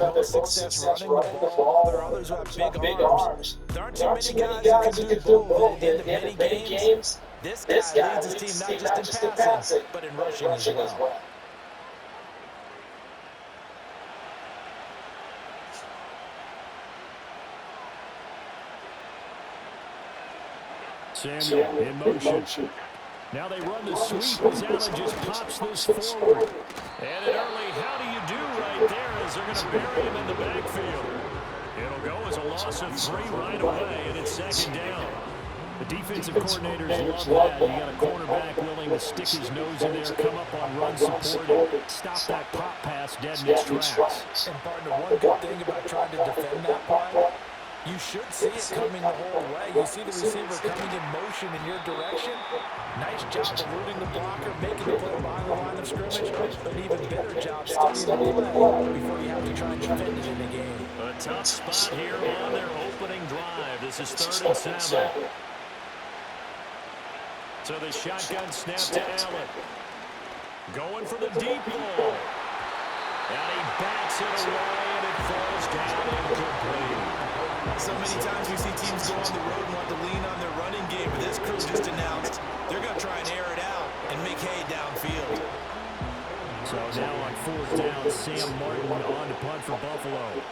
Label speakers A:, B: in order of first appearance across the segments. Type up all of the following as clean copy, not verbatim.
A: both success running the ball, while there are others who have big arms. There aren't too many guys who can do both. At the end of many games, this guy leads his team not just in passing, but in rushing as well.
B: Samuel in motion. Now they run the sweep as Allen just pops this forward. And an early how do you do right there as they're going to bury him in the backfield. It'll go as a loss of 3 right away, and it's second down. The defensive coordinators love that. You got a quarterback willing to stick his nose in there, come up on run support, and stop that pop pass dead in its tracks.
A: And partner, one good thing about trying to defend that play, you should see it coming the whole way. You see the receiver coming in motion in your direction. Nice job eluding the blocker, making the play behind the line of scrimmage, but an even better job studying the play before you have to try and defend it in the game.
B: A tough spot here on their opening drive. This is 3rd and 7. So the shotgun snap to Allen. Going for the deep ball. And he backs it away, and it falls down incomplete.
A: So many times we see teams go on the road and want to lean on their running game, but this crew just announced they're going to try and air it out and make hay downfield.
B: So now on 4th down, Sam Martin on to punt for Buffalo.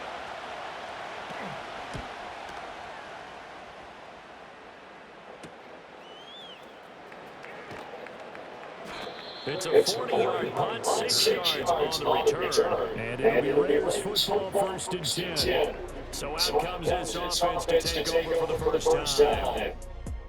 B: It's a 40-yard punt, 6 yards on the return. And it'll be Raiders football, 1st and 10. So out comes this offense to take over for the first time.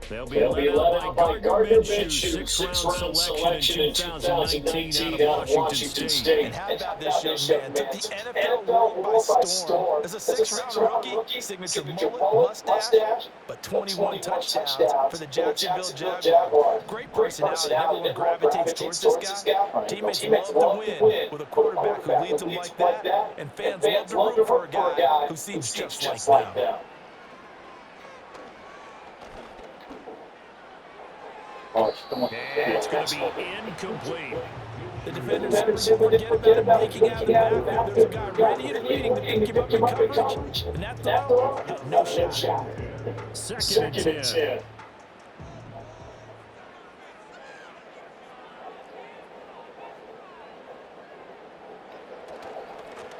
B: They'll be led out by Gardner Minshew, 6th-round selection in 2019 out of Washington State.
A: And how about this young man? Took the NFL world by storm. As a 6th-round rookie, signature mullet, mustache, but 21 touchdowns for the Jacksonville Jaguars. Great personality. Everyone gravitates towards this guy. Teammates love to win with a quarterback who leads them like that. And fans love to root for a guy who seems just like them.
B: And it's going to be incomplete.
A: The defenders forget about him making out of the backfield. There's a guy ready and waiting to pick him up in coverage. And that throw, no shot.
B: 2nd and 10.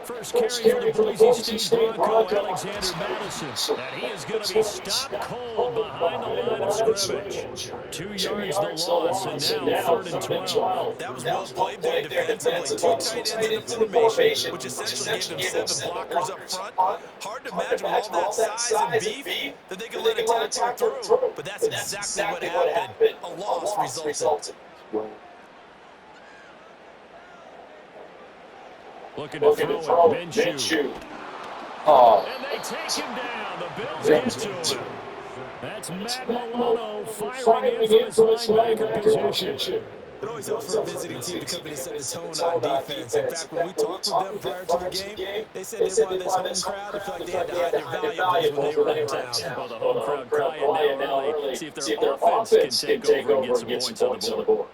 B: First carry for the Boise State Bronco, Alexander Madison. And he is going to be stopped cold behind the line of scrimmage. 2 yards the loss, and now 3rd and 12.
A: That was well played there defensively. 2 tight ends in the formation, which essentially gave them 7 blockers up front. Hard to imagine with all that size and beef that they could let a tackle through. But that's exactly what happened. A loss resulted.
B: Looking to throw it, Minshew. And they take him down. The Bills get to him. That's Matt Milano firing in from his linebacker position.
A: It always helps for a visiting team to come in and set the tone on defense. In fact, when we talked with them prior to the game, they said they wanted this home crowd to feel like they had to hide their valuables when they were in town.
B: Well, the home crowd crying now early. See if their offense can take over and get some points on the board.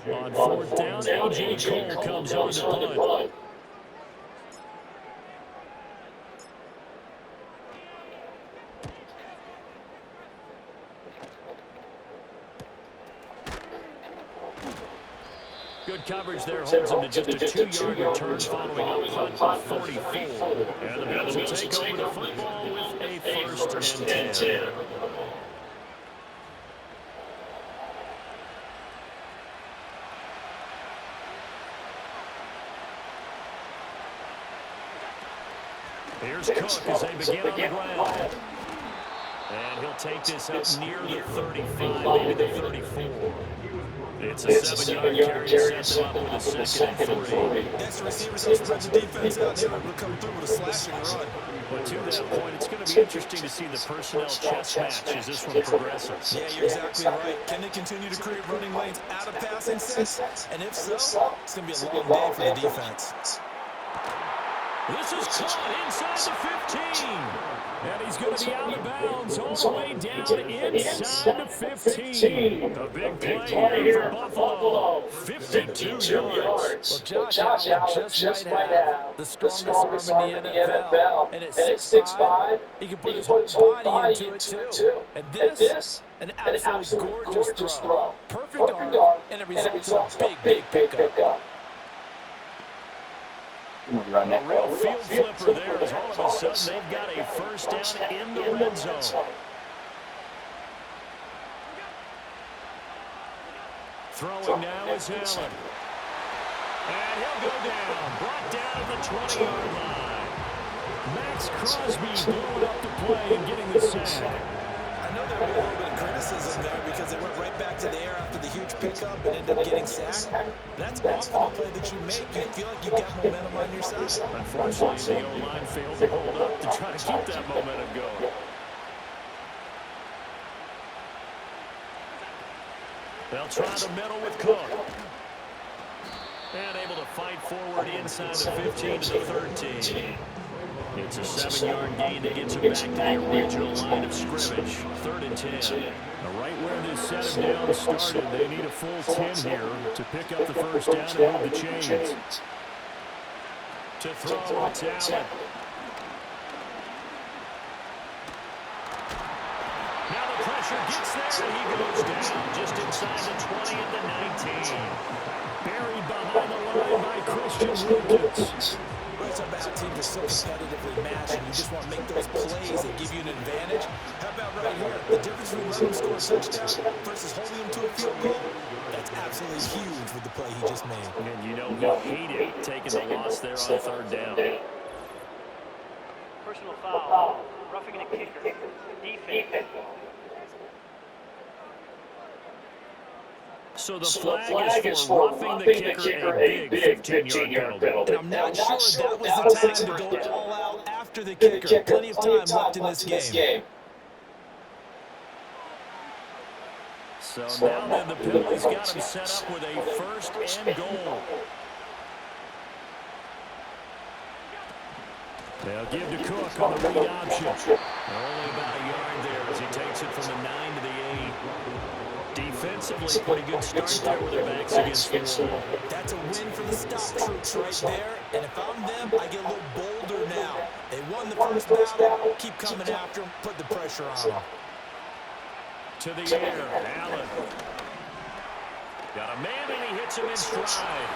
B: On 4th down, A.J. Cole comes on to punt. Good coverage there holds him to just a 2-yard return following a punt of 44. And the Bills will take over the football with a 1st and 10. Here's Cook as they begin on the ground. And he'll take this up near the 35, maybe the 34. It's a 7-yard carry to set them up with a 2nd and 3.
A: That's the receivers who spread the defense out. They were able to come through with a slashing run.
B: But to that point, it's going to be interesting to see the personnel chess match as this one progresses.
A: Yeah, you're exactly right. Can they continue to create running lanes out of passing sets? And if so, it's going to be a long day for the defense.
B: This is caught inside the 15. And he's going to be out of bounds all the way down inside the 15. A big play here for Buffalo. 52 yards.
A: Well, Josh Allen just might have the strongest arm in the NFL. And at 6'5", he can put his whole body into it, too. And this, an absolutely gorgeous throw. Perfect arm, and it results in a big pickup.
B: A real field flipper there as all of a sudden they've got a first down in the red zone. Throwing now is Allen. And he'll go down. Brought down at the 20-yard line. Max Crosby blowing up the play and getting the sack.
A: I know there'll be a little bit of criticism there because they went right back to the air after the huge pickup and ended up getting sacked. That's often a play that you make. You feel like you've got momentum on your side.
B: Unfortunately, the O-line failed to hold up to try to keep that momentum going. They'll try the middle with Cook. And able to fight forward inside the 15 to the 13. It's a 7-yard gain that gets him back to the original line of scrimmage. 3rd and 10. Now right where this set of downs started, they need a full 10 here to pick up the first down and move the chains. To throw, it's Allen. Now the pressure gets there, and he goes down just inside the 20 and the 19. Buried behind the line by Christian Wilkins.
A: It's about teams are so competitively matched, and you just want to make those plays that give you an advantage. How about right here? The difference between letting them score a touchdown versus holding them to a field goal, that's absolutely huge with the play he just made.
B: And you know he hated taking the loss there on 3rd down.
C: Personal foul, roughing the kicker, defense.
B: So the flag is for roughing the kicker, a big 15-yard penalty.
A: And I'm not sure that was the time to go all out after the kicker. Plenty of time left in this game.
B: So now then the penalty's got him set up with a 1st and goal. They'll give to Cook on the read option. Only about a yard there as he takes it from the 9 to the 8. Defensively, pretty good start there with their backs against the wall.
A: That's a win for the stop troops right there. And if I'm them, I get a little bolder now. They won the first battle. Keep coming after them. Put the pressure on them.
B: To the air, Allen. Got a man and he hits him in stride.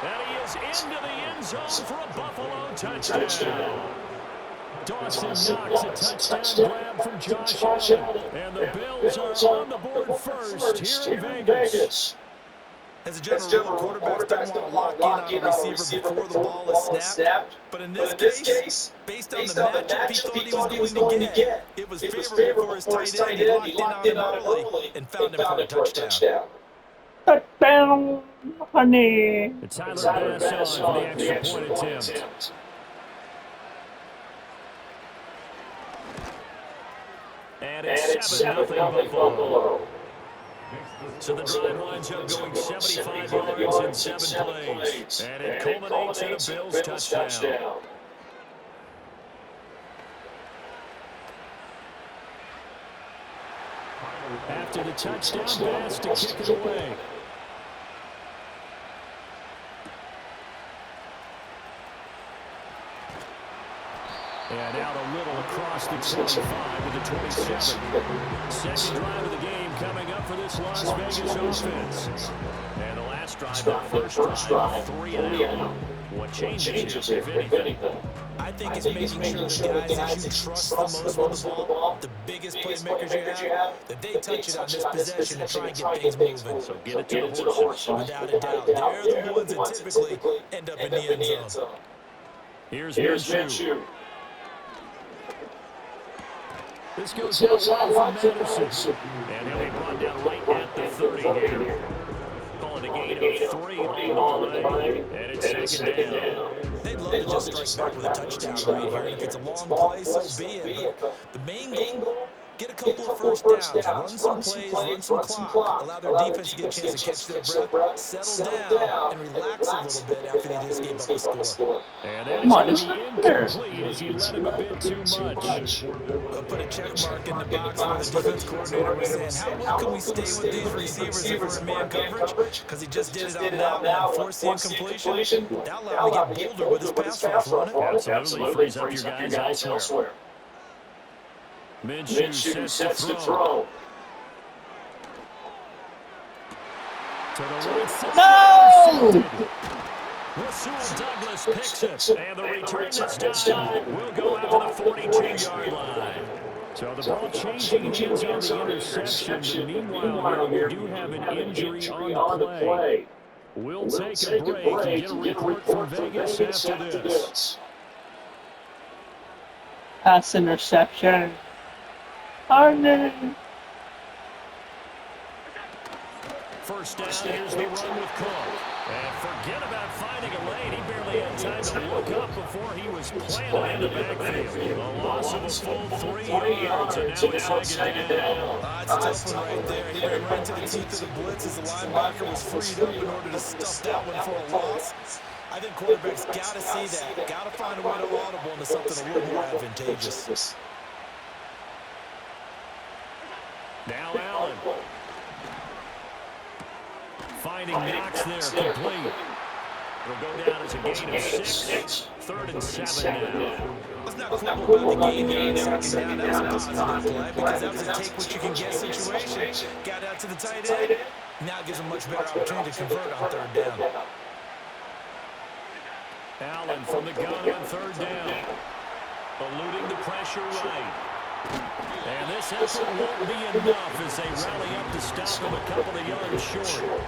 B: And he is into the end zone for a Buffalo touchdown. Dawson knocks a touchdown grab from Josh Allen. And the Bills are on the board first here in Vegas.
A: As a general rule, quarterbacks don't want to lock in on a receiver before the ball is snapped. But in this case, based on the matchup he thought he was going to get, it was favorable for his tight end. He locked in on him early and found him for a touchdown.
D: Touchdown, honey.
B: It's Tyler Bass on for the extra point attempt. And it's 7-0 Buffalo. So the drive winds up going 75 yards in 7 plays. And it culminates in a Bills touchdown. After the touchdown pass to kick it away. And out a little across the 25 to the 27. Second drive of the game coming up for this Las Vegas offense. And the last drive, that first drive, 3 and out. What changes here, if anything?
A: I think it's making sure the guys that you trust the most with the ball, the biggest playmakers you have, that they touch it on this possession and try and get things moving.
B: So get it to the horses.
A: Without a doubt. They're the ones that typically end up in the end zone.
B: Here's Minshew. This goes out wide from Madison. And he'll be brought down right at the 30 here. Calling a gain of 3 on the play. And it's second down.
A: They'd love to just strike back with a touchdown right here. And if it's a long play, so be it. But the main goal Get a couple of first downs, run some plays, run some clock, allow their defense to get a chance to catch their breath, settle down, and relax a little bit after they just gave up a score.
B: And that is going to be incomplete as he led him a bit too much.
A: We'll put a check mark in the box where the defense coordinator was saying, how well can we stay with these receivers if we're in man coverage? Because he just did it on that one and forced the incompletion. That'll allow him to get bolder with his pass rush, won't it?
B: Absolutely. Frees up your guys elsewhere. Minshew sets to throw. To the right side.
D: No!
B: Rasul Douglas picks it, and the return this time will go out to the 42-yard line. So the ball changing hands on the interception, but meanwhile here we do have an injury on the play. We'll take a break and get a report from Vegas after this.
D: Pass interception. Oh, no.
B: First down, here's the run with Cook. And forget about finding a lane. He barely had time to look up before he was planted in the backfield. A loss of a full 3 yards, and now it's second down.
A: That's a tough one right there. He ran right to the teeth of the blitz as the linebacker was freed up in order to stuff that one for a loss. I think quarterbacks got to see that. Got to find a way to audible into something a little more advantageous.
B: Now Allen. Finding Knox there, complete. It'll go down as a gain of 6. 3rd and 7 now.
A: Let's not quibble about the gain there on second down. That was a positive play because that was a take what you can get situation. Got out to the tight end. Now it gives him much better opportunity to convert on 3rd down.
B: Allen from the gun on 3rd down. Eluding the pressure right. And this effort won't be enough as they rally up to stop him a couple of yards short.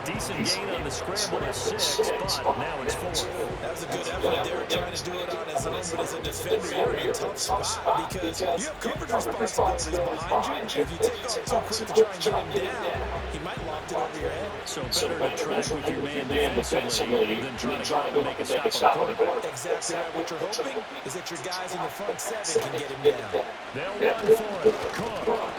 B: Decent gain on the scramble at 6, but now it's 4th.
A: That was a good effort there, trying to do it on his own, but as a defender, you're in a tough spot because you have coverage responsibilities behind you. If you take off too quick to try and get him down, he might lock it over your head.
B: So better to track with your man defensively than trying to make a stop on the quarterback.
A: Exactly right. What you're hoping is that your guys in the front 7 can get him down.
B: They'll run for it. Cook.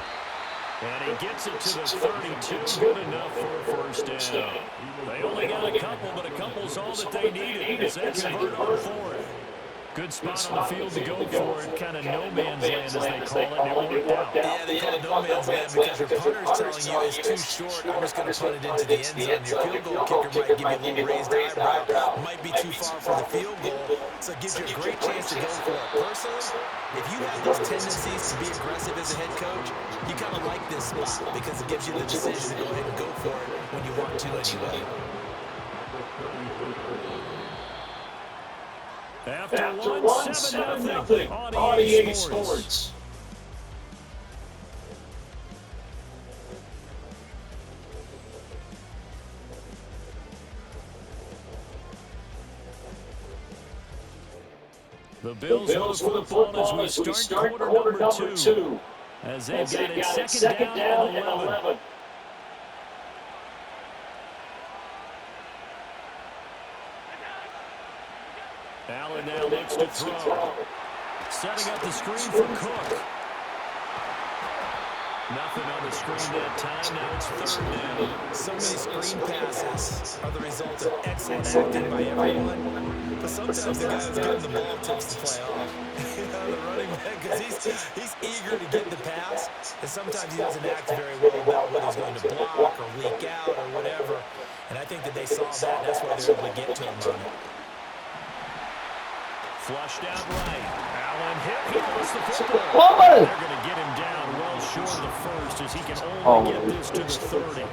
B: And he gets it to the 32. Good enough for a first down. They only got a couple, but a couple's all that they needed as they convert on 4th. Good spot on the field to go for it. Kind of no man's land, as they call it, and it worked out.
A: Yeah, they call it no man's land because your punter's telling you it's too short. I'm just going to punt it into the end zone. Your field goal kicker might give you a little raised eyebrow. Might be too far for the field goal. So it gives you a great chance to go for it. Personally, if you have those tendencies to be aggressive as a head coach, you kind of like this spot because it gives you the decision to go ahead and go for it when you want to anyway.
B: After one, 7-0 on EA Sports. The Bills will football as we start quarter number 2. As they've got it second down and 11. Allen now looks to throw. Setting up the screen for Cook. Nothing on the screen that time. Now it's 3rd down.
A: So many screen passes are the result of excellent acting by everyone. But sometimes the guy who's getting the ball takes the play off. The running back, because he's eager to get the pass, and sometimes he doesn't act very well about whether he's going to block or leak out or whatever. And I think that they saw that, and that's why they're able to get to him on it.
B: Flushed out right. Allen hit. He lost the football. They're going to get him down well short of the first as he can only get this to the 30.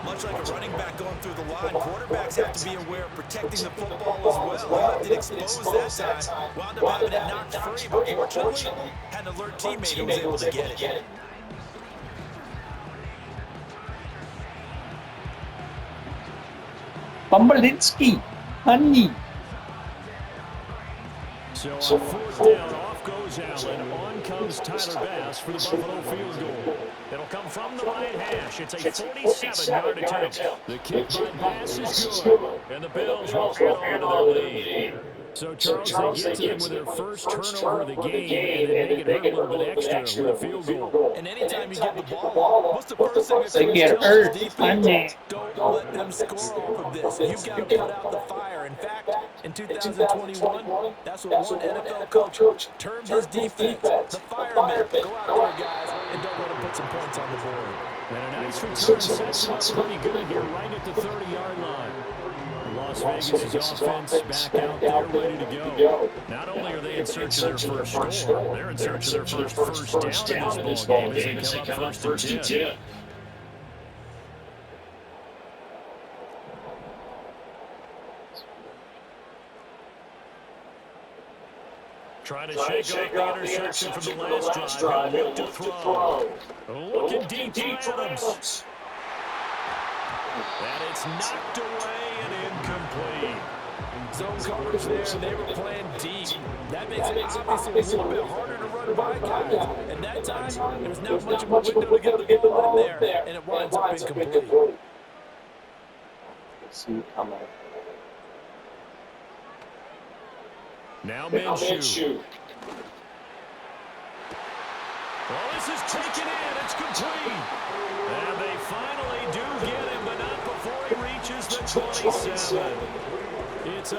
A: Much like a running back going through the line, quarterbacks have to be aware of protecting the football as well. He left it exposed that time. Wound up having it knocked free, but fortunately, had an alert teammate who was able to get it.
D: Bumbleditsky, honey.
B: So on 4th down, off goes Allen. On comes Tyler Bass for the Buffalo field goal. It'll come from the right hash. It's a 47-yard attempt. The kick by Bass is good, and the Bills will add on to their lead. So, Charles, they get to them with their first turnover of the game, and then make it hurt a little bit extra with a field goal.
A: And anytime you give the ball up, what's the first thing a
D: They
A: coach
D: get
A: tells
D: hurt.
A: his defense?
D: Honey.
A: Don't let them score off of this. You've got to put out the fire. In fact, in 2021, that's what one NFL coach termed his defense, the firemen. Go out there, guys, and don't let them put some points on the board.
B: And a nice return sets them up pretty good here, right at the 30-yard line. Las Vegas' offense back out there, ready to go. Not only are they in search of their first score, they're in search of their first down in this ball game as they come up first and 10. Trying to shake off the interception from the last drive. He'll look to throw. Looking deep for Adams. And it's knocked away and incomplete.
A: Zone coverage there, they were playing deep. That makes it obviously a little bit harder to run by guys. And that time, there's not much of a window to get the ball in there, and it winds up incomplete.
D: See coming.
B: Now Minshew. Well, this is taken in. It's complete. And they finally do get him, but not before he reaches the 27. It's a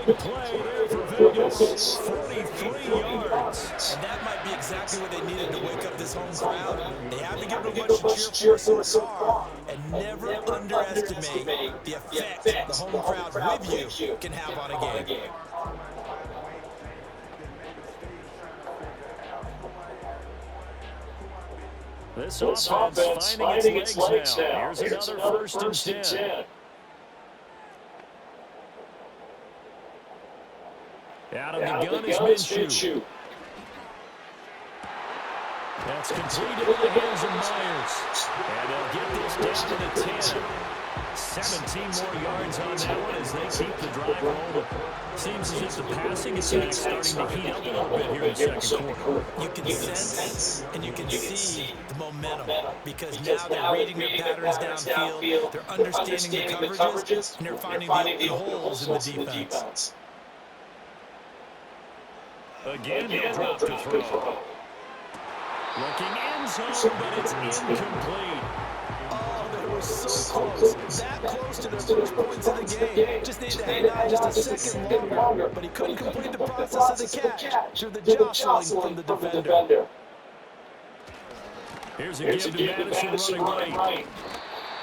B: big play there for Vegas. 43 yards.
A: And that might be exactly what they needed to wake up this home crowd. They haven't given them much to cheer for so far. And never underestimate the effect the home crowd with you can have on a game.
B: This offense finding its legs now. Here's another first and 10. Out of the gun is Minshew. That's completed in the hands of Myers. And they'll get this down to the 10. 17 more yards on that one as they keep the drive rolling. Seems as if the passing attack starting to heat up a little bit here in the second quarter.
A: You can sense and you can see the momentum because now they're reading their patterns downfield, they're understanding the coverages, and they're finding the holes in the defense.
B: Again, he'll drop to throw. Looking end zone, but it's incomplete.
A: Oh, they were so close. That close to their first points of the game. Just needed to hang on just a second longer. But he couldn't complete the process of the catch through the jostling from the defender.
B: Here's a give to Madison running right.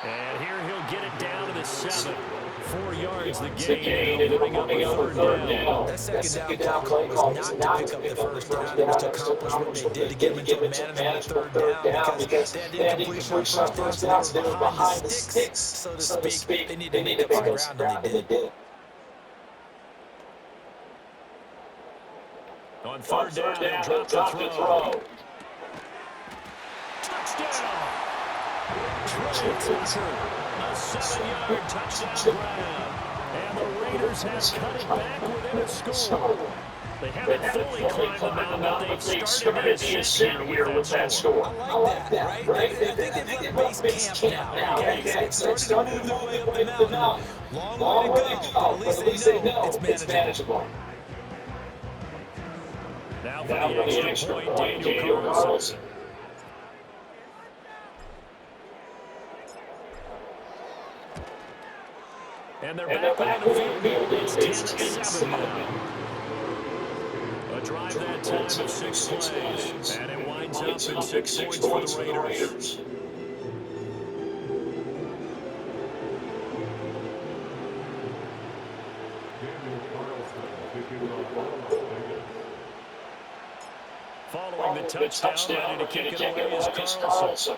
B: And here he'll get it down to the 7. 4 yards the gain, and he'll bring up a third down.
A: That second down play call was not to pick up the first down. It was to accomplish what they did to get into a manageable third down because they had incompletion on first down, so they were behind the sticks, so to speak. They needed to make up some ground, and they did.
B: On third down, they'll drop to throw. Touchdown! Trey Tucker. A 7-yard touchdown grab. And the Raiders have cut it back within a score. They haven't fully climbed the mountain, but they've started the ascent here with that score.
A: I like that, right? I think they've left base camp now. Okay, they've started to move their way up the mountain. Long way to go, but at least they know it's manageable.
B: Now for the extra point, Daniel Carlson. And they're back on the field. It's 10-7 now. A drive that time of 6 plays. And it winds up in 6 points for the Raiders. Following the touchdown, ready to kick it away is Carlson.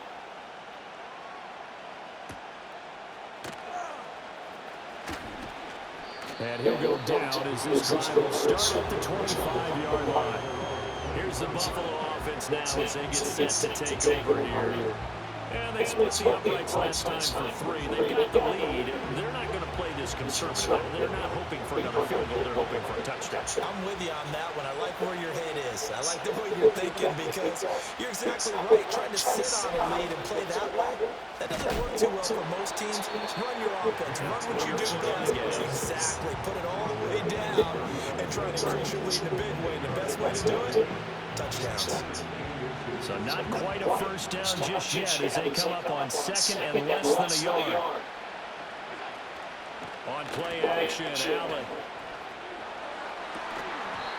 B: And he'll go down as this drive will start at the 25-yard line. Here's the Buffalo offense now as they get set to take over here. And they split the uprights last time for 3. They've got the lead. They're not going to play this conservative. They're not hoping for another field goal. They're hoping for a touchdown.
A: I'm with you on that one. I like where your head is. I like the way you're thinking because you're exactly right. Trying to sit on a lead and play that way, that doesn't work work too well for most teams. Run your offense. Run what you do best. Exactly. Put it all the way down and try to increase your lead in a big way. And the best way to do it, touchdowns.
B: So not quite a first down just yet as they come up on second and less than a yard. On play action, Allen.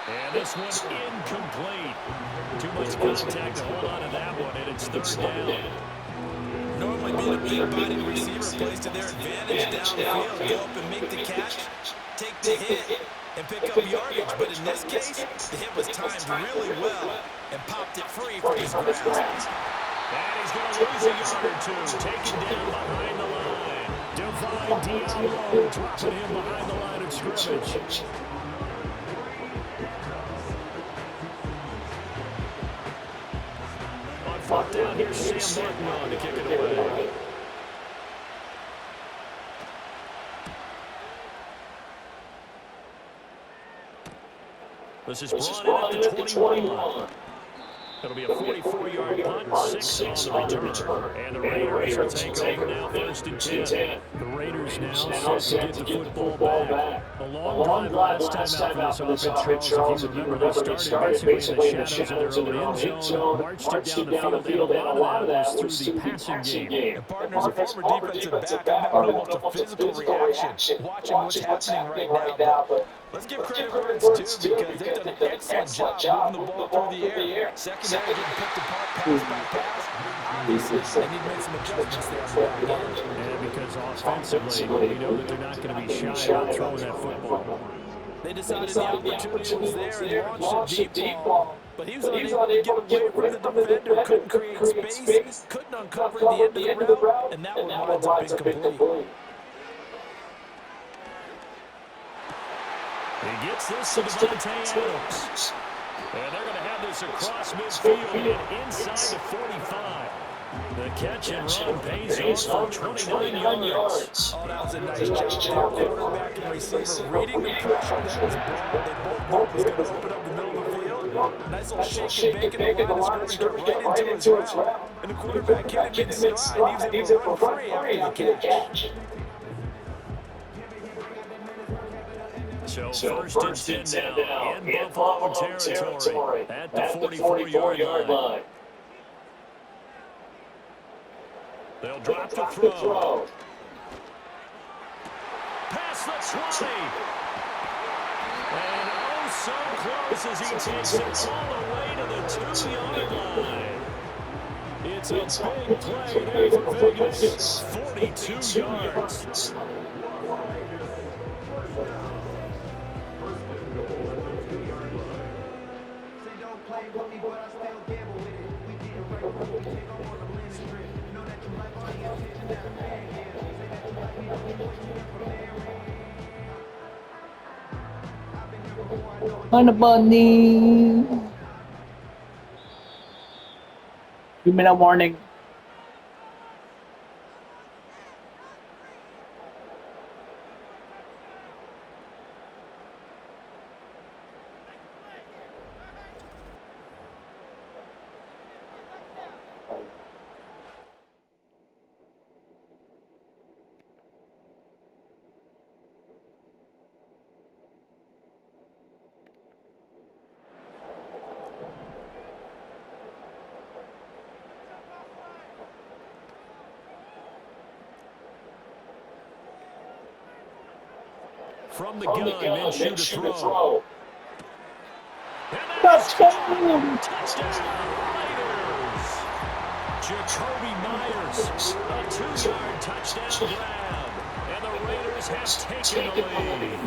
B: And this one incomplete. Too much contact to hold on to that one, and it's third down.
A: Normally being a big-bodied receiver plays to their advantage downfield. Go up and make the catch, take the hit, and pick up yardage. But in this case, the hit was timed really well and popped it free from his grasp.
B: And he's going to lose a yard or two. Taken down behind the line. Divine Diablo dropping him behind the line of scrimmage. On fourth down, here's Sam Martin on to kick it away. This is brought in at the 21. It'll be a 44-yard punt, 6 on the return. And the Raiders will take over now, first and 10. The Raiders now set to get the football back. A long drive last time out for this offense, Charles. If you remember, they started basically in the shadows of their own end zone, marched it down the field, and a lot of that was through the passing game.
A: And partners, a former defensive back, I'm having almost a physical reaction watching what's happening right now. But let's give credit where it's due because they've done an excellent job moving the ball through the air. Secondary getting picked apart pass by pass. Obviously, they need to make some adjustments there on the back end.
B: And because offensively, we know that they're not going to be shy about throwing that football.
A: They decided the opportunity was there and launched a deep ball. But he was unable to get away from the defender, couldn't create space, couldn't uncover the end of the route, and that one winds up incomplete.
B: He gets this to Devontae Adams. And they're going to have this across midfield and inside the 45. The catch and run pays off for 29 yards.
A: Oh, that was a nice job there. Quarterback and receiver reading the pressure that was brought. They both knew it was going to open up the middle of the field. Nice little shake and bake in the line of scrimmage, got right into his route. And the quarterback came in stride. He was able to run free after the catch.
B: So first and 10 now in Buffalo territory at the 44-yard line. They'll drop the throw. Past the 20. And oh, so close as he takes it all the way to the 2-yard line. It's a big play there for Vegas. 42 yards.
D: On the bunny. 2-minute warning.
B: From the gun, then shoot a throw.
D: Touchdown!
B: Raiders. Jacoby Myers, a 2-yard touchdown grab. And the Raiders have taken the lead.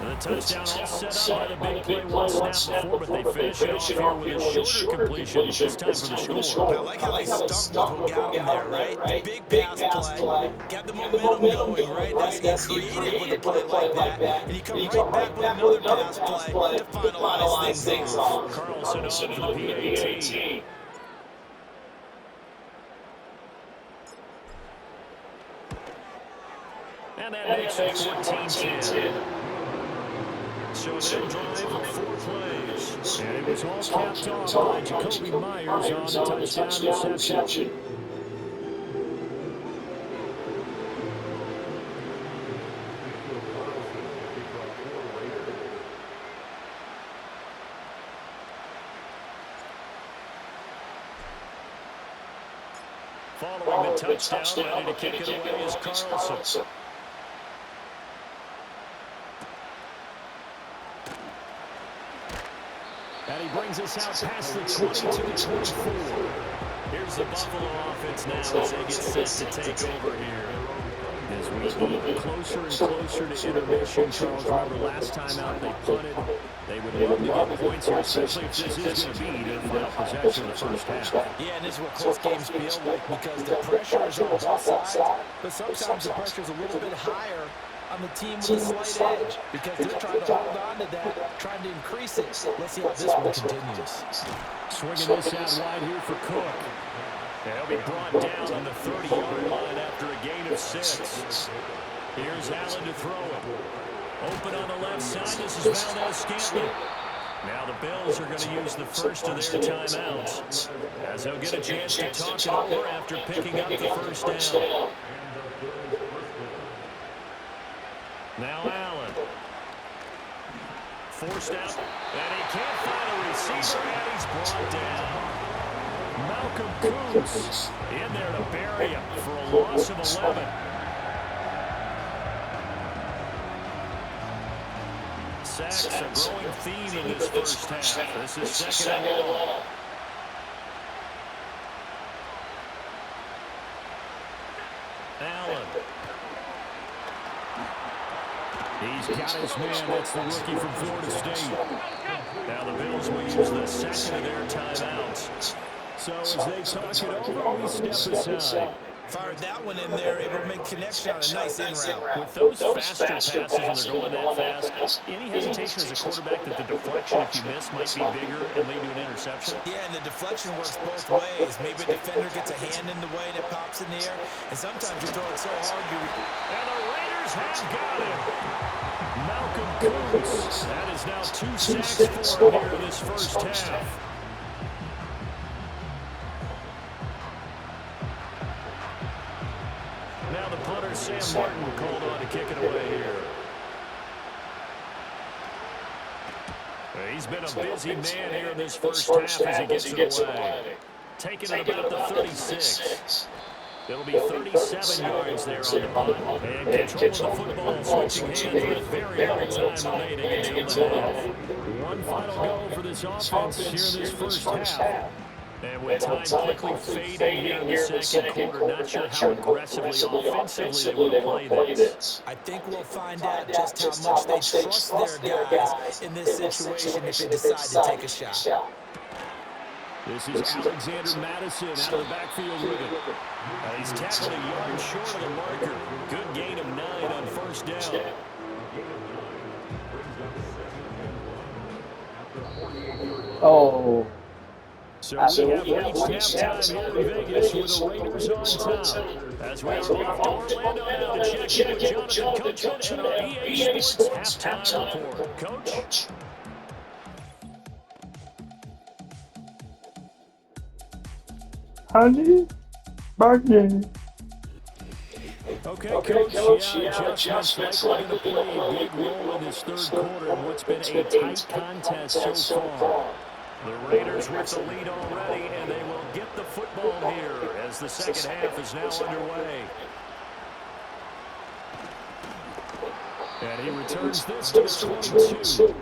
B: And the touchdown all set up by the big play one snap before, but they finish it off here with a shorter completion this time for the score.
A: I like how they stuck with what got them there, right? The big pass play, got the momentum going, right? That's creative with a play like that. And you come right back with another pass play to finalize things off.
B: Carlson over the PAT. And that makes it 14-10. So they drive 4 plays. And it was all capped off by Jacoby Myers on the touchdown reception. Following the touchdown, ready to kick it away is Carlson. And he brings us out past the 22-24. Here's the Buffalo offense now as they get set to take over here. As we get closer and closer to intermission, Charles, remember last time out they punted. They would love to get points here, especially if this is going to be their final possession of the first half.
A: Yeah, and this is what close games feel like because the pressure is on both sides, but sometimes the pressure is a little bit higher on the team with a slight edge because they're trying to hold on to that, trying to increase it. Let's see how this one continues.
B: Swinging this out wide here for Cook. And he'll be brought down on the 30-yard line after a gain of 6. Here's Allen to throw it. Open on the left side. This is Valdez-Scantling. Now the Bills are going to use the first of their timeouts as they'll get a chance to talk it over after picking up the first down. Now Allen. Forced out, and he can't find a receiver, and he's brought down. Malcolm Kuntz in there to bury him for a loss of 11. Sacks a growing theme in this first half. This is second and long. Allen. He's got his man. That's the rookie from Florida State. Now the Bills will use the second of their timeouts. So as they talk it over, we step aside.
A: Fired that one in there, able to make connection on a nice in route.
B: With those faster passes and they're going that fast, any hesitation as a quarterback that the deflection, if you miss, might be bigger and lead to an interception?
A: Yeah, and the deflection works both ways. Maybe a defender gets a hand in the way and it pops in the air, and sometimes you throw it so hard you...
B: And the Raiders have got him. Malcolm Kuntz. That is now 2 sacks for him here in this first half. Now the punter, Sam Martin, called on to kick it away here. He's been a busy man here in this first half as he gets it away. Taking it about the 36. It'll be 37 yards there on the punt. And control of the football, switching hands with very little time remaining until the half. One final go for this offense here in this first half. And with time quickly fading here in the second quarter, not sure how aggressively, offensively they will play this.
A: I think we'll find out just how much they trust their guys in this situation if they decide to take a shot.
B: This is Alexander Madison out of the backfield with it. He's tackled a yard short of the marker. Good gain of 9 on first down.
D: Oh.
B: So we have reached halftime here in Vegas with the Raiders on top. As we are off to Orlando now to check in with Jonathan Coachman and our EA Sports halftime report. Coach?
D: Honey, Barton.
B: Okay, Coach, adjustments likely going to play a big role in this third quarter in what's been a tight contest so far. The Raiders with the lead already, and they will get the football here as the second half is now underway. And he returns this to the 22.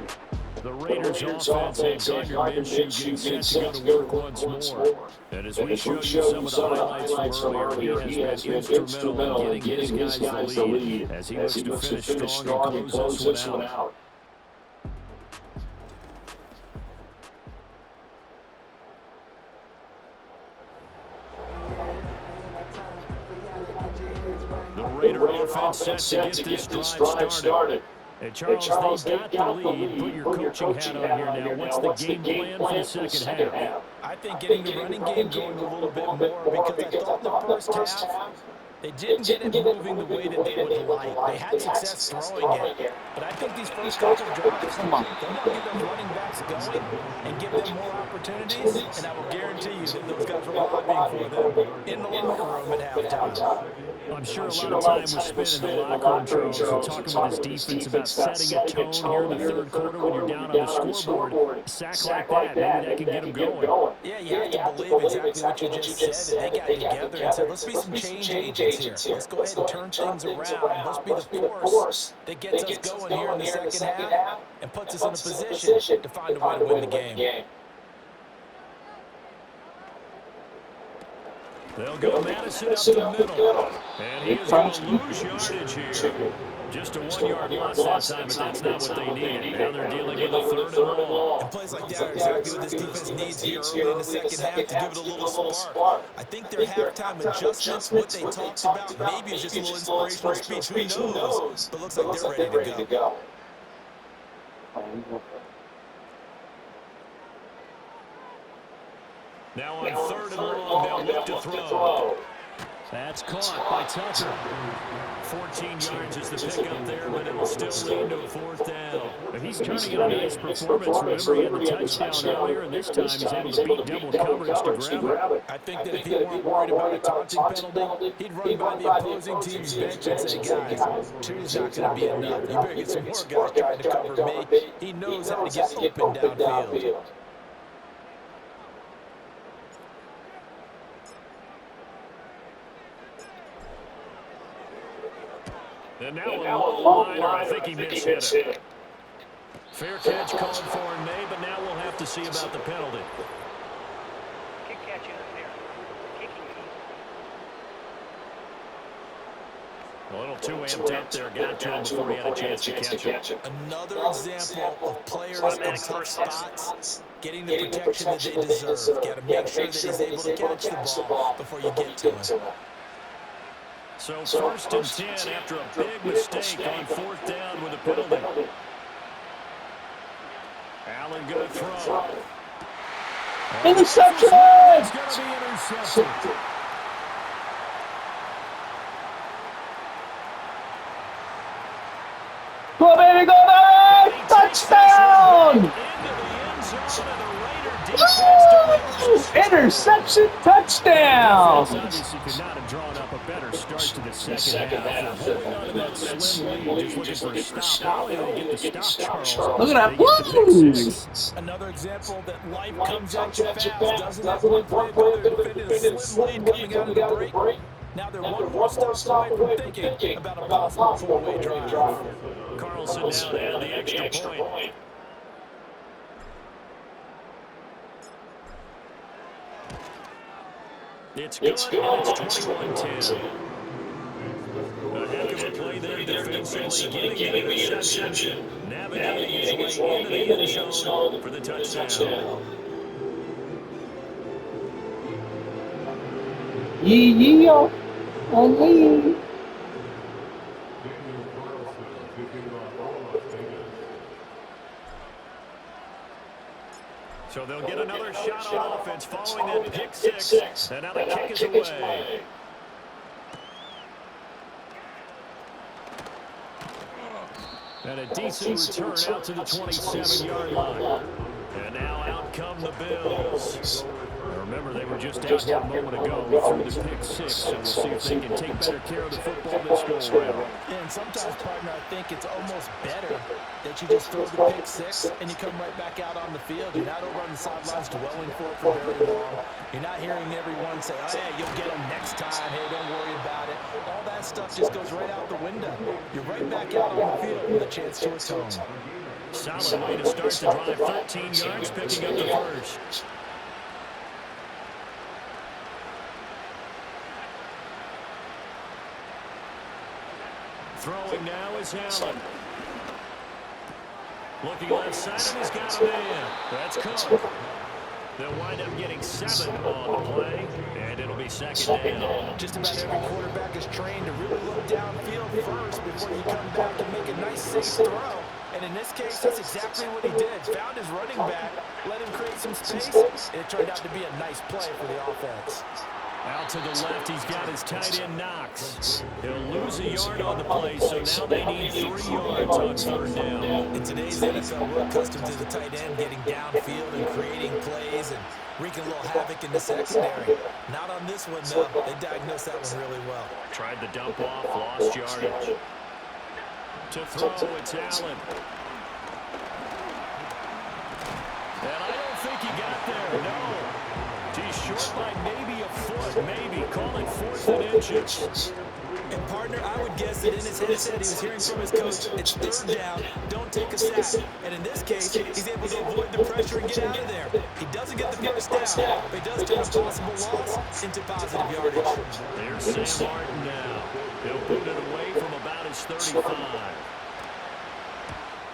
B: The Raiders offense and Gardner Minshew getting set to go to work once more. And as we showed you some of the highlights from earlier, he has been instrumental in getting his guys the lead as he looks to finish strong and close this one out. The Raider offense set to get this drive started. And Charles, they've got the lead. Put your coaching hat on here now. What's the game plan for the second half?
A: I think getting the running game going a little bit more because I thought in the first half They didn't get it moving the way that they would like. They had success throwing it. But I think these first couple drives, they'll want to get those running backs going and give them more opportunities. And I will guarantee you that those guys were lobbying for them in the locker room at halftime.
B: I'm sure a lot of time was spent in the locker room, Charles, and talking with his defense about setting a tone here in the third quarter when you're down on the scoreboard. A sack like that, maybe that can get them going.
A: Yeah, you have to believe exactly what you just said. That they got together and said, let's be some change agents here. Let's go ahead and turn things around. Let's be the force that gets us going here in the second half and puts us in a position to find a way to win the game.
B: They'll go Madison up the middle. And he is going to lose yardage here. Just a 1-yard loss that time, but that's not what they needed. Now they're dealing with a third and long.
A: And plays like that are exactly what this defense needs here early in the second half to give it a little spark. I think their halftime adjustments, what they talked about, maybe it's just a little inspirational speech. Who knows? But looks like they're ready to go.
B: Now on third and long, they'll look to throw. That's caught by Tucker. 14 yards is the pickup there, but it will still lead to a fourth down. And he's turning in a nice performance. Remember, he had the touchdown earlier, and this time he's able to beat double coverage to grab it.
A: I think that if he weren't worried about a taunting penalty, he'd run by the opposing team's bench and say, guys, two's not going to be enough. You better get some more guys trying to cover me. He knows how to get open downfield.
B: And now a low liner, I think he missed it. Fair catch called for May, but now we'll have to see about the penalty.
C: Kick catch interference. Kicking
B: A little too amped up there, got to him before he had a chance to catch it.
A: Another example of players in tough spots getting the protection that they deserve. Got to make sure that he's able to catch the ball before you get to him.
B: So first and 10 after a big mistake on fourth down with a penalty. Allen going to throw.
D: Interception!
B: It's going to be intercepted.
D: Go, baby, go, baby! Touchdown!
B: Into the end zone, and the Raider defense delivers.
D: Interception, touchdown!
B: Obviously could not have drawn up a better start to the second half. Holding on to that slim lead, just looking for a stop. Only they get the stop, Charles.
D: Look at that. Woo!
A: Another example that life comes at you fast, doesn't it? One play ago, they're defending a slim lead coming out of the break. Now they're one more stop away from thinking about a possible four-way drive.
B: Carlson down to add the extra point. It's good, and it's 21-10. A heck of a play there defensively, getting the interception, navigating his way into the end zone for the touchdown.
D: Yee-yee, and yee.
B: So they'll get another shot on offense following that pick six. And now the kick is away. And a decent return out to the 27-yard line. And now out come the Bills. Remember, they were just out here a moment ago through the pick six, so we'll see if they can take better care of the football this go around.
A: Yeah, and sometimes, partner, I think it's almost better that you just throw the pick six and you come right back out on the field. You're not over on the sidelines dwelling for it for very long. You're not hearing everyone say, oh, yeah, you'll get them next time. Hey, don't worry about it. All that stuff just goes right out the window. You're right back out on the field with a chance to atone.
B: Solid way to start the drive, 13 yards, picking up the first. Throwing now is Allen. Looking left side, and he's got a man. That's Cook. They'll wind up getting 7 on the play, and it'll be second down.
A: Just about every quarterback is trained to really look downfield first before you come back and make a nice, safe throw. And in this case, that's exactly what he did. Found his running back, let him create some space, and it turned out to be a nice play for the offense.
B: Out to the left, he's got his tight end Knox. He'll lose a yard on the play, so now they need 3 yards on third down.
A: In today's NFL, we're accustomed to the tight end getting downfield and creating plays and wreaking a little havoc in the secondary. Not on this one, though. They diagnosed that one really well.
B: Tried the dump off, lost yardage. To throw, it's Allen. And I don't think he got there, no. He's short by maybe a foot, maybe. Call it 4th and inches.
A: And, partner, I would guess that in his headset he was hearing from his coach, it's 3rd down, don't take a sack. And in this case, he's able to avoid the pressure and get out of there. He doesn't get the first down, but he does turn a possible loss into positive yardage.
B: There's Sam Martin now. He'll boot it away from about his 35.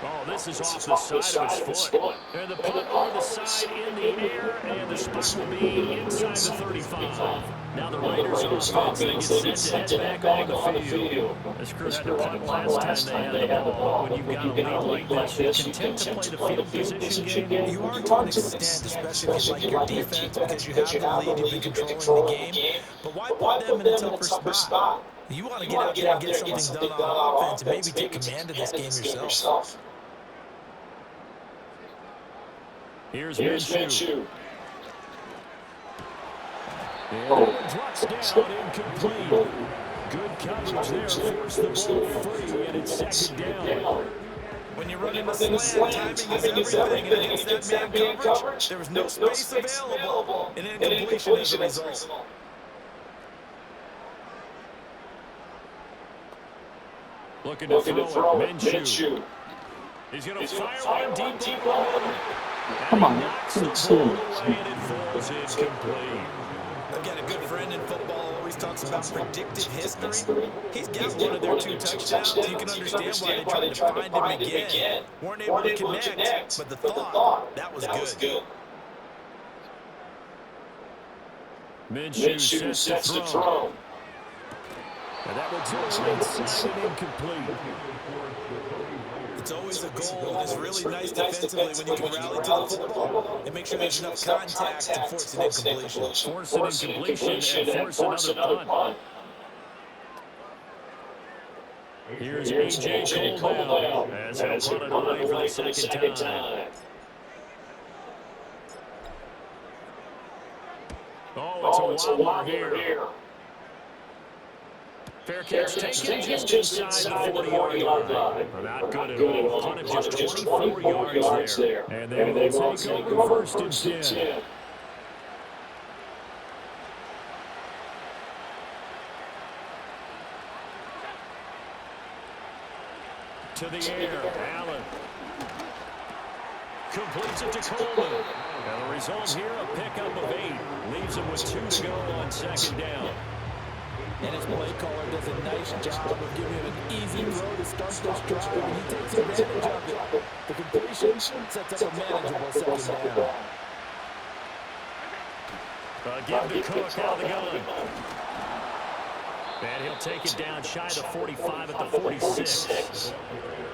B: Oh, this is off the side of his foot. And the punt on the side in the air, and the spot will be inside the 35. Now the Raiders offense, they get set to head back on the field. This crew had to punt last time they had the ball. When you've got a lead like this, you're content to play the field position game.
A: You are to an extent, especially if you like your defense, because you have the lead, you've been controlling the game. But why put them in a tougher spot? You want to get out there and get something done on offense and maybe take command of this game yourself.
B: Here's Minshew. And drops down, incomplete. Good coverage there, forced the ball free, and it's 2nd down.
A: When you run into slant, timing is everything, and against that man coverage, there was no space available, and incompletion as a result.
B: Looking to throw it, Minshew. He's going to fire one deep over.
D: Come on.
B: Knocks the ball away, and it falls incomplete.
A: I've got a good friend in football, always talks about predictive history. He's got one of their 2 touchdowns. You can understand why they tried to find him again. Weren't able to connect, but the thought, that was good.
B: Minshew sets to throw. And that will do it inside and incomplete.
A: It's always a goal, and it's really nice defensively when you can rally to the football and make sure there's enough contact to force an incompletion.
B: Force an incompletion and force another punt. Here's A.J. Cole now as he'll punt it away for the second time. Oh, it's a wobbler here. Fair catch taken just inside the 40-yard line. Not good at all. Punt of just 24 yards there. And they will take over 1st and 10. To the air, Allen. Completes it to Coleman. And the result here, a pickup of 8. Leaves him with 2 to go on 2nd down.
A: And his play caller does a nice job of giving him an easy throw to start this drive, and he takes advantage of it. The completion sets up a manageable 2nd down.
B: Give the Cook out of the gun. And he'll take it down shy of the 45 at the 46.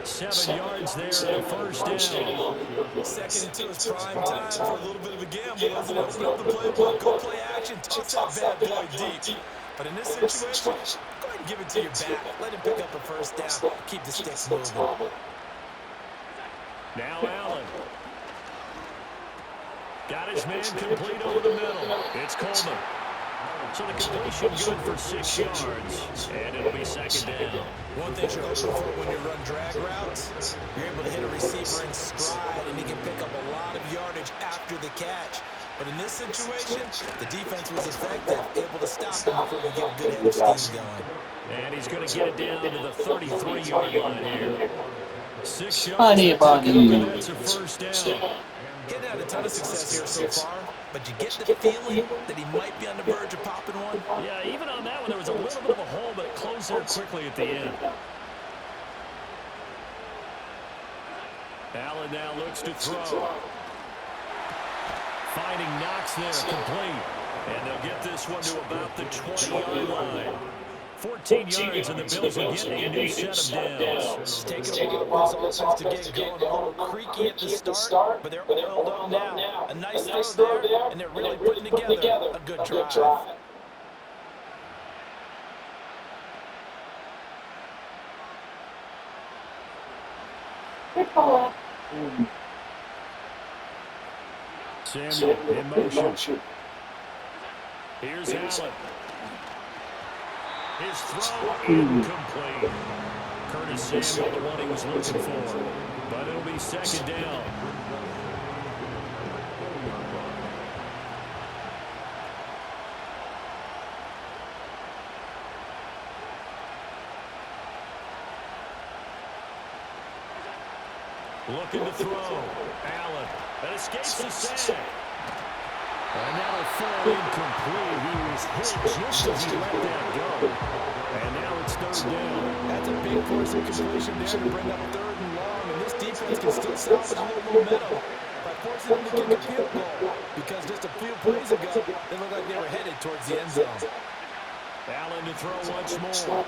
B: 7 yards there and a 1st down.
A: 2nd into his prime time for a little bit of a gamble. Doesn't open up the playbook, go play action, toss that bad boy deep. But in this situation, go ahead and give it to your back. Let him pick up a 1st down. Keep the sticks moving.
B: Now Allen. Got his man complete over the middle. It's Coleman. So the completion good for 6 yards. And it'll be 2nd down.
A: One thing you're hoping for when you run drag routes, you're able to hit a receiver in stride, and he can pick up a lot of yardage after the catch. But in this situation, the defense was effective, able to stop him before we get a good head of steam going.
B: And he's going to get it down to the 33-yard line here. 6 yards.
D: Honey bunny.
B: That's a 1st down.
A: Getting had a ton of success here so far, but you get the feeling that he might be on the verge of popping one.
B: Yeah, even on that one, there was a little bit of a hole, but it closed there quickly at the end. Allen now looks to throw. Finding Knox there, complete. And they'll get this one to about the 20-yard line. 14 yards, and the Bills will get a new set of downs.
A: It's taken a while for this offense to get going. A little creaky at the start, but they're oiled up now. A nice throw there, and they're really putting together a good drive.
B: Samuel in motion. Here's Allen. His throw incomplete. Curtis Samuel, the one he was looking for. But it'll be second down. Looking to throw. Allen. That escapes the sack. And that'll fall incomplete. He was hit just as he let that go. And now it's third down.
A: That's a big force of completion there to bring up third and long. And this defense can still salvage a little momentum by forcing them to kick a field goal. Because just a few plays ago, they looked like they were headed towards the end zone.
B: Allen to throw once more.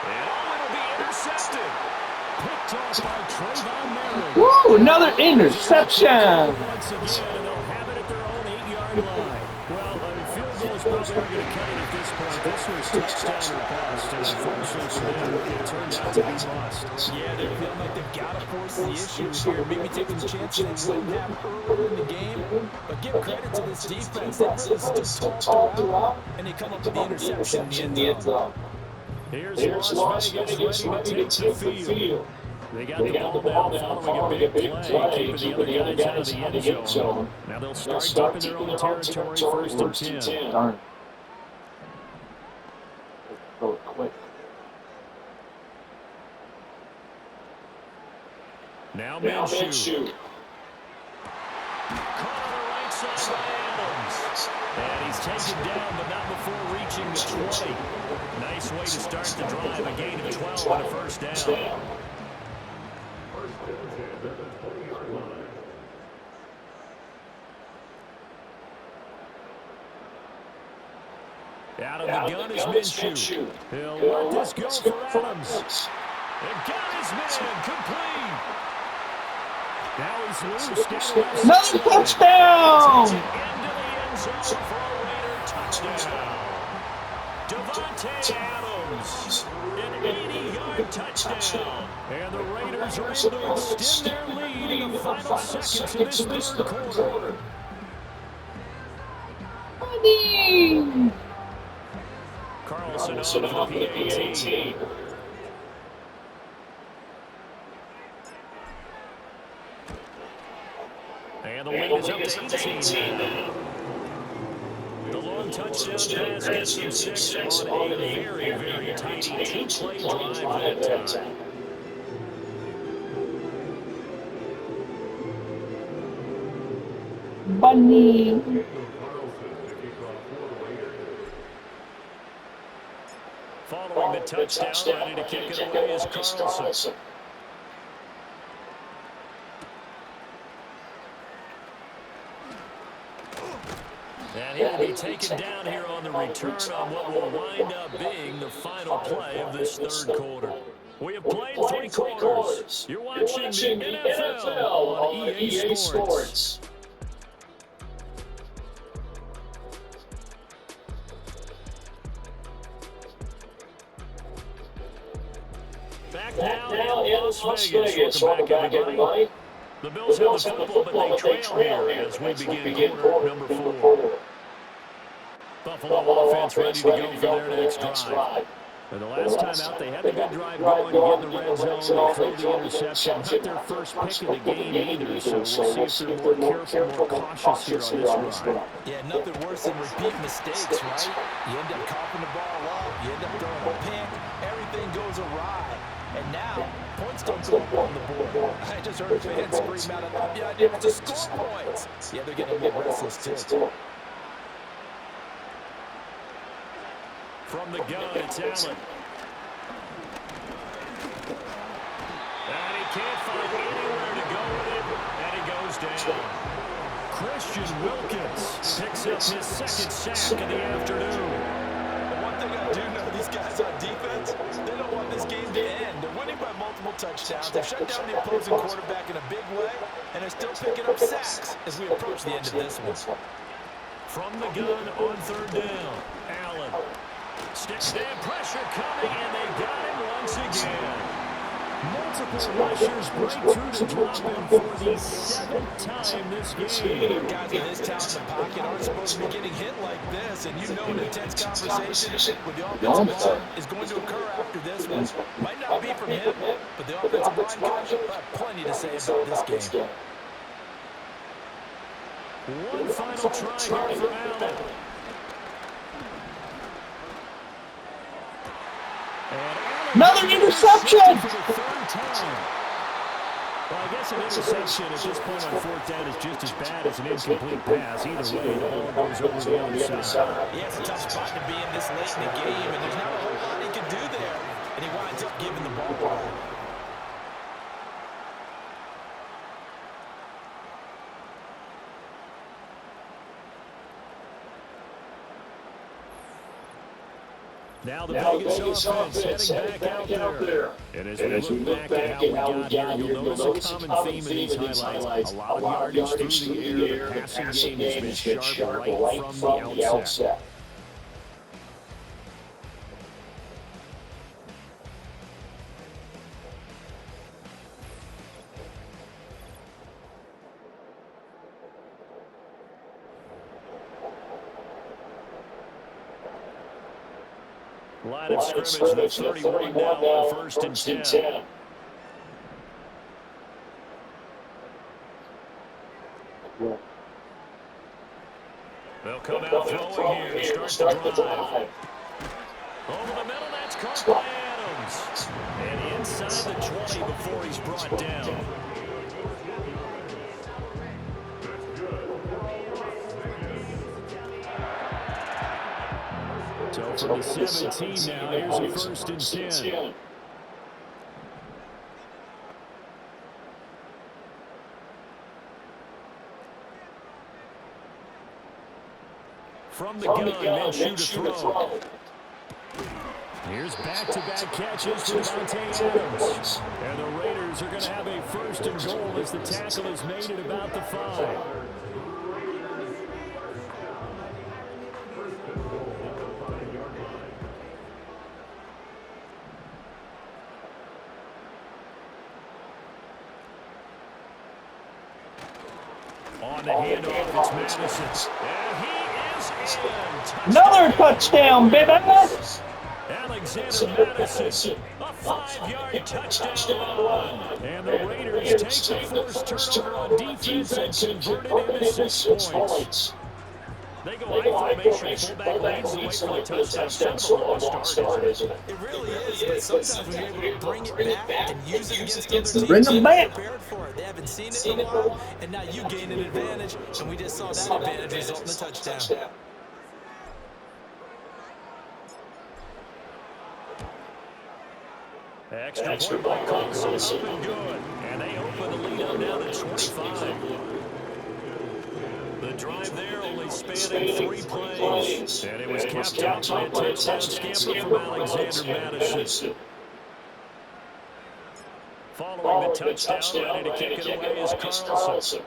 B: And it'll be intercepted. Picked off by Trayvon Merrick.
D: Woo, another interception.
B: Once again, and they'll have it at their own 8-yard line. Well, field goals probably aren't going to cut it at this point. This was touchdown or bust, and unfortunately for them, it turned out to be bust.
A: Yeah, they're feeling like they've got to force the issue here. Maybe taking chances they wouldn't have earlier in the game. But give credit to this defense. They really stood tall throughout, and they come up with the interception in the end zone.
B: Here's Las Vegas ready to take the field. They got the ball now following a big play, keeping the other guys out of the end zone. Now they'll start deep in their own territory, first and 10.
D: Darn. Go quick.
B: Now Minshew. Caught on the right side by Adams. And he's taken down, but not before reaching the 20. Nice way to start the drive. A gain of 12 and a first down. Out of the gun is Minshew. He'll let this go for Adams. And got his man complete. Now he's loose.
D: Another touchdown!
B: Into the end zone for a Raider touchdown. Devontae Adams, an 80-yard touchdown. And the Raiders are able to extend their lead in the final seconds of this third quarter. Carlson on for the PAT. And the lead is up to 18 now. The long touchdown pass gets them 6 on a very, very tight two-play drive that time.
D: Bunny.
B: Following the touchdown, ready to kick it away is Carlson. And he'll be taken down here on the return on what will wind up being the final play of this third quarter. We have played 3 quarters. You're watching the NFL on EA Sports. Back now in Las Vegas. Welcome back, everybody. The Bills have the football, but they trail here as we begin quarter number 4. Buffalo offense ready to go for their next drive. And the last time out, they had a good drive going to get in the red zone. They threw the interception. Not their first pick of the game either, so we'll see if they're more careful, more cautious here on this drive.
A: Yeah, nothing worse than repeat mistakes, right? You end up coughing the ball up, you end up throwing a pick, everything goes awry. And now, points don't go up on the board. I just heard a fan scream out, I love the idea to score points. Yeah, they're getting a little restless, too.
B: From the gun, it's Allen. And he can't find anywhere to go with it, and he goes down. Christian Wilkins picks up his second sack of the afternoon.
A: But one thing I do know, these guys on defense, they don't want this game to end. They're winning by multiple touchdowns. They've shut down the opposing quarterback in a big way, and they're still picking up sacks as we approach the end of this one.
B: From the gun on third down, Allen. Stick stand pressure coming, and they got him once again. Multiple rushers break through to drop him for the 7th time this game.
A: Guys with this talent in the pocket aren't supposed to be getting hit like this, and you know an intense conversation with the offensive line is going to occur after this one. Might not be from him, but the offensive line coach will have plenty to say about this game.
B: One final try here for Allen.
D: Another interception!
B: For the 3rd time. Well, I guess an interception at this point on 4th down is just as bad as an incomplete pass. Either way, the ball goes over the other side.
A: Yeah, it's a tough spot to be in this late in the game, and there's not a whole lot he can do there. And he winds up giving the ball away.
B: Now the Vegas offense heading back out there. And as we look back at how we got here, you'll notice a common theme in these highlights. A lot of yardage through the air. The passing game has been sharp right from the outset. Line of scrimmage, the 31 now on 1st and 10. They'll come out throwing here to start the drive. Over the middle, that's caught by Adams. And inside the 20 before he's brought down. So from the 17 now, here's a 1st and 10. From the gun, then shoot a throw. Here's back-to-back catches for Davante Adams. And the Raiders are going to have a 1st and goal as the tackle is made at about the 5. On the handoff, it's Madison. And he is in.
D: Another touchdown, baby!
B: Alexander Madison, a 5-yard touchdown run. And the Raiders take the first turnover on defense and convert it into 6 points. They go high formation, fullback leads the way for the touchdown. Sort of a start, isn't it?
A: It really is, but sometimes when you're able to bring it back and use it against other teams,
D: Bring them back.
A: Prepared for it. They haven't seen it in a while, and now you gain an advantage, and we just saw that advantage result in a touchdown.
B: Extra point by Colson, up and good. And they open the lead up now to 25. The drive there only spanning 3 plays. And it was capped out by a touchdown scamper from Alexander Madison. Following the touchdown, ready to kick it away is Carlson.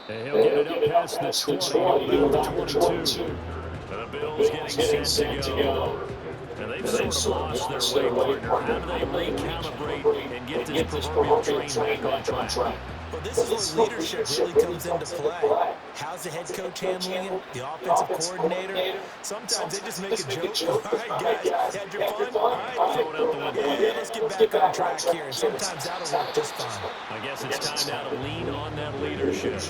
B: And he'll get it up past the 20, about the 22. And the Bills getting set to go. And they've sort of lost their way, partner. How do they recalibrate and get this proverbial train back on track?
A: Well, this is where leadership really comes into play. How's the head coach handling it? The offensive coordinator? Sometimes they just make a joke. All right, guys, had your fun? All right, throw it out the window. Yeah, let's get back on track here. And sometimes that'll work just fine.
B: I guess it's time now to lean on that leadership.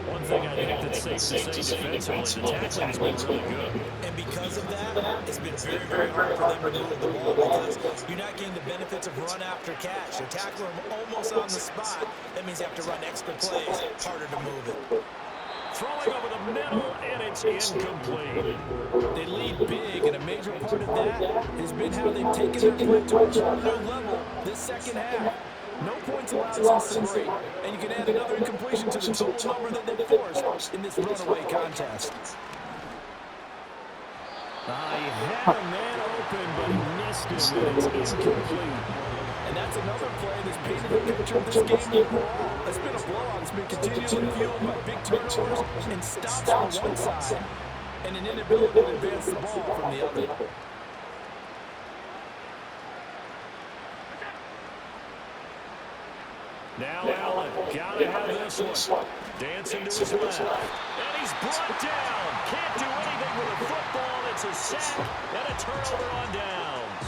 B: One thing I think that's safe to say defensively, the tackling's been really good.
A: And because of that, it's been very, very hard for them to move the ball because you're not getting the benefits of run after catch. You're tackling them almost on the spot. That means you have to run extra plays, harder to move it.
B: Throwing over the middle, and it's incomplete.
A: They lead big, and a major part of that has been how they've taken their play to a whole new level this second half. No points allowed since the break, and you can add another incompletion to the total number that they forced in this runaway contest.
B: He had a man open, but he missed him, and it's incomplete.
A: And that's another play that's painted a picture of this game overall. It's been a blowout. It's been continually fueled by big turnovers and stops on one side. and an inability to advance the ball from the other.
B: Now Allen, gotta have this one. Dancing to his left. And he's brought down. Can't do anything with a football. It's a sack and a turnover on downs.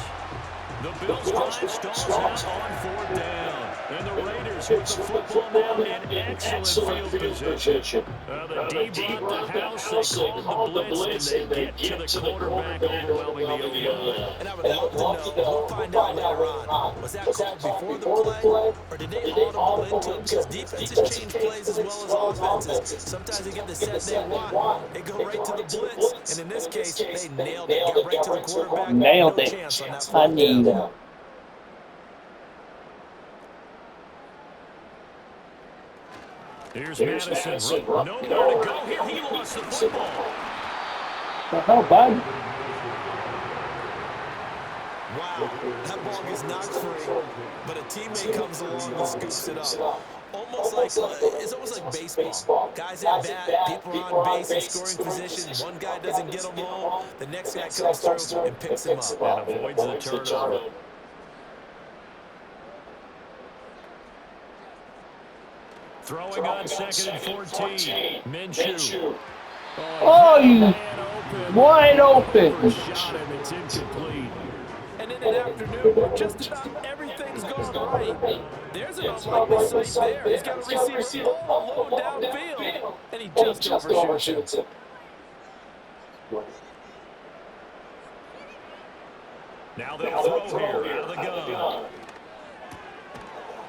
B: The Bills drive stalls out on 4th down. And the Raiders with the football now in excellent field position. The D brought the house. They called the blitz, and they get to the quarterback, overwhelming the O-line.
A: And I would love to know, we'll find out later on, was that called before the play, or did they audible into it? Because defenses change plays as well as offenses. Sometimes they get the set they want, they go right to the blitz, and in this case, they nailed it, got right to the quarterback, no chance on that fourth down.
B: Here's Madison. Nowhere to go here. He lost the football.
D: The hell, bud?
A: Wow, that ball gets knocked free, but a teammate comes along and scoops it up. It's almost like baseball. Guys at bat, people are on base in scoring position. One guy doesn't get them all. The next guy comes through and picks him up.
B: And avoids the turnover. Throwing on 2nd and 14. Minshew.
D: Oh, wide open.
B: Shot and it's incomplete.
A: And in an afternoon where just about everything's going right, there's an unlikely sight there. He's got a receiver all alone downfield, and he just overshoots it.
B: Now they'll throw here out of the gun.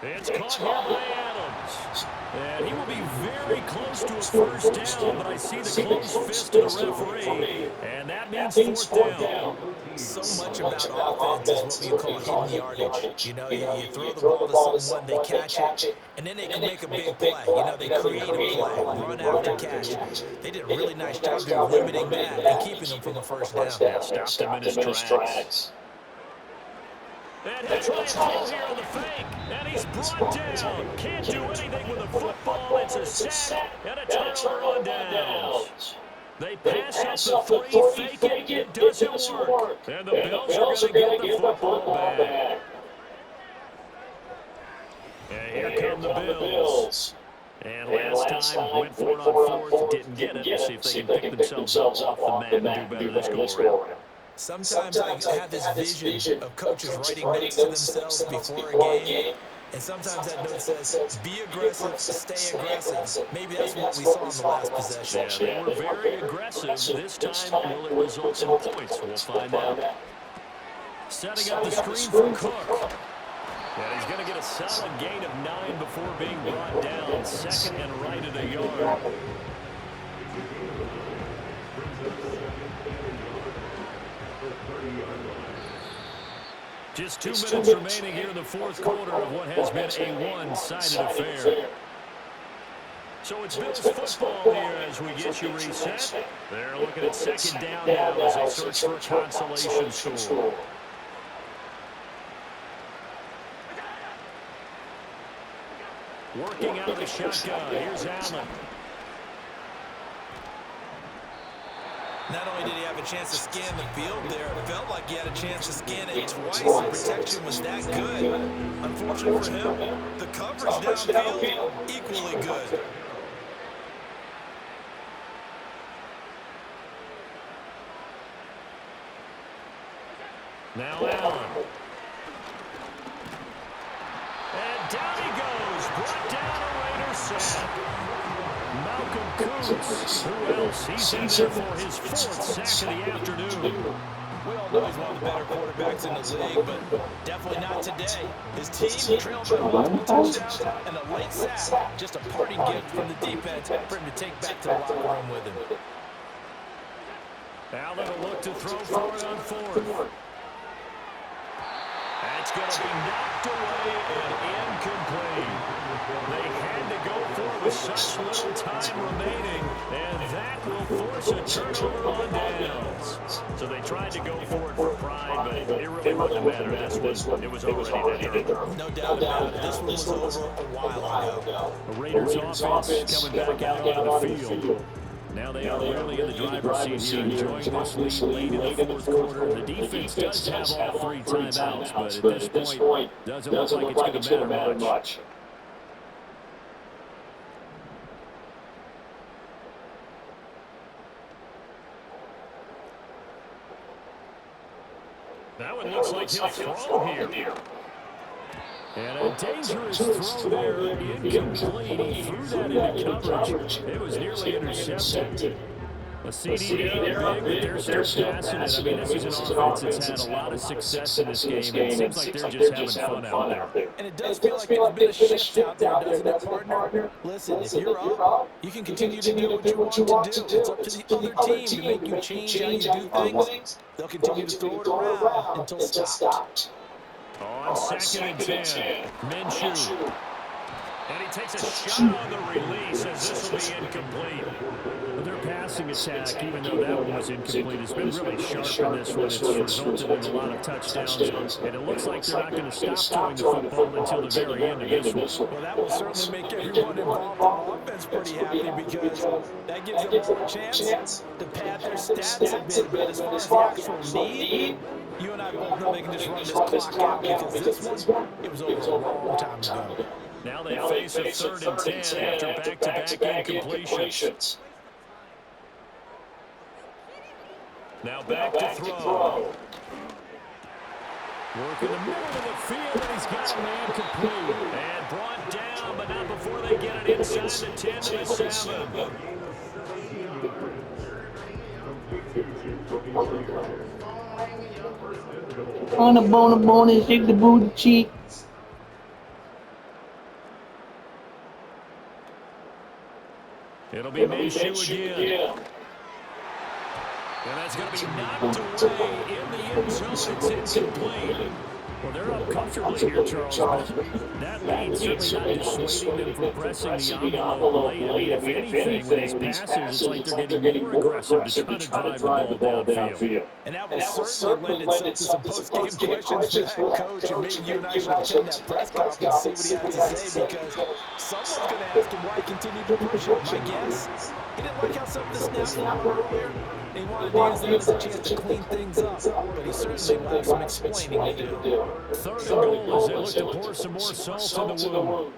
B: It's caught here by Adams. And he will be very close to a first down, but I see the close fist of the referee. And that means 4th down.
A: So much about offense is what we call hidden yardage. You know, you throw the ball to someone, they catch it, and then they can make a big play. You know, they create a play, run after catch. They did a really nice job here of limiting that and keeping them from the first down.
B: Stopped him in his tracks. And he'll try and throw here on the fake. And he's brought down. Can't do anything with a football. It's a sack and a turnover on downs. They pass up the 3, fake it. It doesn't work. And the Bills are going to get the football back. And here come the Bills. And last time went for it on 4th, didn't get it. Let's see if they can pick themselves off the mat and do better this go-around.
A: Sometimes I have this vision of coaches writing notes to themselves before a game, and sometimes that note says, be aggressive, stay aggressive. Maybe that's what we saw in the last possession.
B: Yeah, they were very aggressive. This time, will it result in points? We'll find out. Setting up the screen for Cook. And he's going to get a solid gain of 9 before being brought down. 2nd and right at a yard. Just 2 minutes remaining here in the 4th quarter of what has been a one-sided affair. So it's Bills football here as we get you reset. They're looking at 2nd down now as they search for a consolation score. Working out of the shotgun. Here's Allen.
A: Not only did he have a chance to scan the field there, it felt like he had a chance to scan it twice. The protection was that good. Unfortunately for him, the coverage downfield, equally good.
B: Now Allen. And down he goes. Brought down a Raiders sack. Malcolm Koonce. Who else? He's in there for his 4th sack of the afternoon.
A: We all know he's one of the better quarterbacks in the league, but definitely not today. His team trailed by multiple touchdowns and a late sack. Just a parting gift from the defense for him to take back to the locker room with him.
B: Allen will look to throw for it on 4th. That's going to be knocked away and incomplete. They had to go for it with such little time remaining, and that will force a turnover on downs. So they tried to go for it for pride, but it really wouldn't matter. This one, it was already dead.
A: No doubt about it. This one was over a while ago.
B: The Raiders offense coming back out onto the field. Now they are really in the driver's seat here, enjoying this lead late in the fourth quarter. The defense does have all three timeouts, but at this point, doesn't look like it's going to matter much. That one looks like he'll throw here. And a dangerous throw there, incomplete. He threw that into coverage. It was nearly intercepted. A CD there, big, but they're still passing it. I mean, this is an offense that's had a lot of success in this game. It seems like they're just having fun out there.
A: And it does feel like there's been a shift out there, doesn't it, partner? Listen, if you're up, you can continue to do what you want to do. It's up to the other team to make you change how you do things. They'll continue to throw it around until stopped.
B: On second and 10, Minshew. And he takes a shot on the release as this will be incomplete. Their passing attack, even though that one was incomplete, has been really sharp in this one. It's resulted in a lot of touchdowns, and it looks like they're not going to stop throwing the football until the very end of this one.
A: Well, that will certainly make everyone involved on offense pretty happy because that gives them more chance to pad their stats a bit. But as far as the actual need, you and I both know they can just run this clock out because this one, it was over a long time ago.
B: Now they face a 3rd and 10 after back-to-back incompletions. Now back to throw. Work in the middle of the field, and he's got a man complete. And brought down, but not before they get it inside the 10 to the 7.
D: On a bone and shake the booty cheek.
B: It'll be Minshew again. And that's going to be knocked away in the end zone. It's incomplete. Well, they're up comfortably here, Charles. But that lead certainly not dissuading them from pressing the envelope late. I mean, if anything, with these passes, it's like they're getting more aggressive to try to drive the ball downfield.
A: And that will certainly lend itself to some post-game questions for that coach. And maybe you and I should attend that press conference and see what he has to say because someone's going to ask him why he continued to push it. My guess, he didn't like how some of the snaps were earlier. He wanted to use that as a chance to clean things up, but he certainly will have some explaining to do.
B: 3rd and goal as they look to pour some more salt in the wound.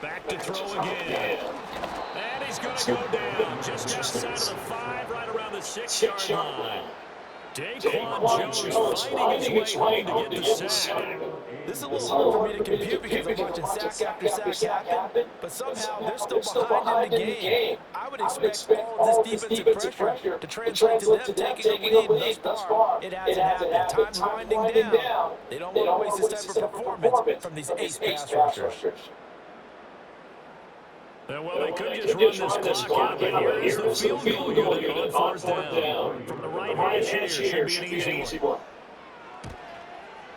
B: Back to throw again. And he's going to go down just outside of the 5, right around the 6-yard line. Daquan Jones fighting his way home to get the sack.
A: This is a little hard for me to compute because I'm watching sack after sack happen, but somehow they're still behind in the game. I would expect all of this defensive pressure to translate to them taking a lead thus far. It hasn't happened. Time's winding down. They don't want to waste this type of performance from these ace pass rushers.
B: Well, they could just run this clock out, but here is the field goal unit on 4th down. From the right hash here should be an easy one.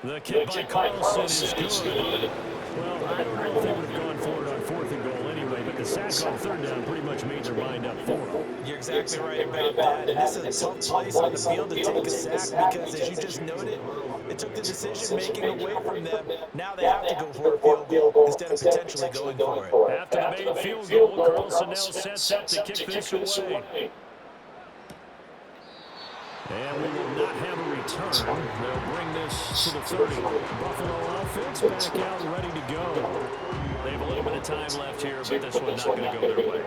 B: The kick by Carlson is good. Well, I don't know if they would have gone for it on 4th and goal anyway, but the sack on 3rd down pretty much made their mind up for it.
A: You're exactly right about that, and this is a tough place on the field to take a sack because, as you just noted, it took the decision-making away from them. Now they have to go for a field goal instead of potentially going for it.
B: After the made field goal, Carlson now sets up to kick this away. And we will not have a return. They'll bring this to the 30. Buffalo offense back out, ready to go. They have a little bit of time left here, but this one's not going to go their way.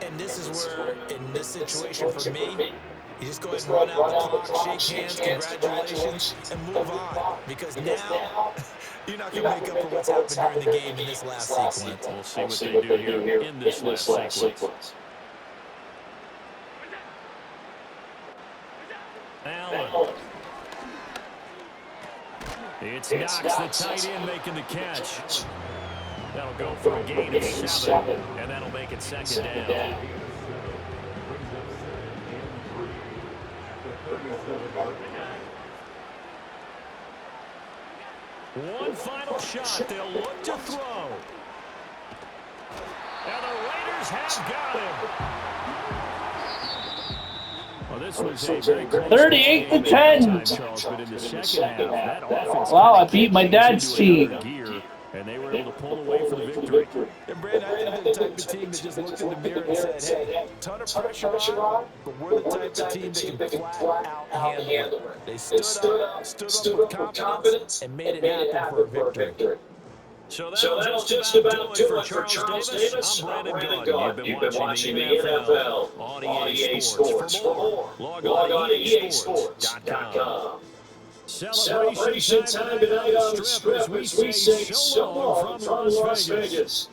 A: And this is where, in this situation for me, you just go ahead and run out the clock, shake hands, congratulations, and move on. Because now, you're not going to make up for what's happened during the game in this last sequence.
B: We'll see what they do here in this last sequence. Allen. It's Knox, the tight end, making the catch. That'll go for a gain of 7, and that'll make it 2nd down. One final shot. They'll look to throw. And the Raiders have got him. Well, this was a very close
D: 38-10.
B: Charles, but in the second half, that offense
D: wow, I beat my dad's team.
B: And they were able to pull away for the victory.
A: And Brandon, I think they're the type of team that just looked in the mirror and said, hey, ton of pressure on, but we're the type of team that can flat out handle it. They stood up with confidence, and made it happen for a victory.
B: So that'll just about do it for Charles Davis. I'm Brandon Gaudin. You've been watching the NFL on EA Sports. For more, log on to EASports.com. Celebration time tonight on the Strip as we say so long from Las Vegas.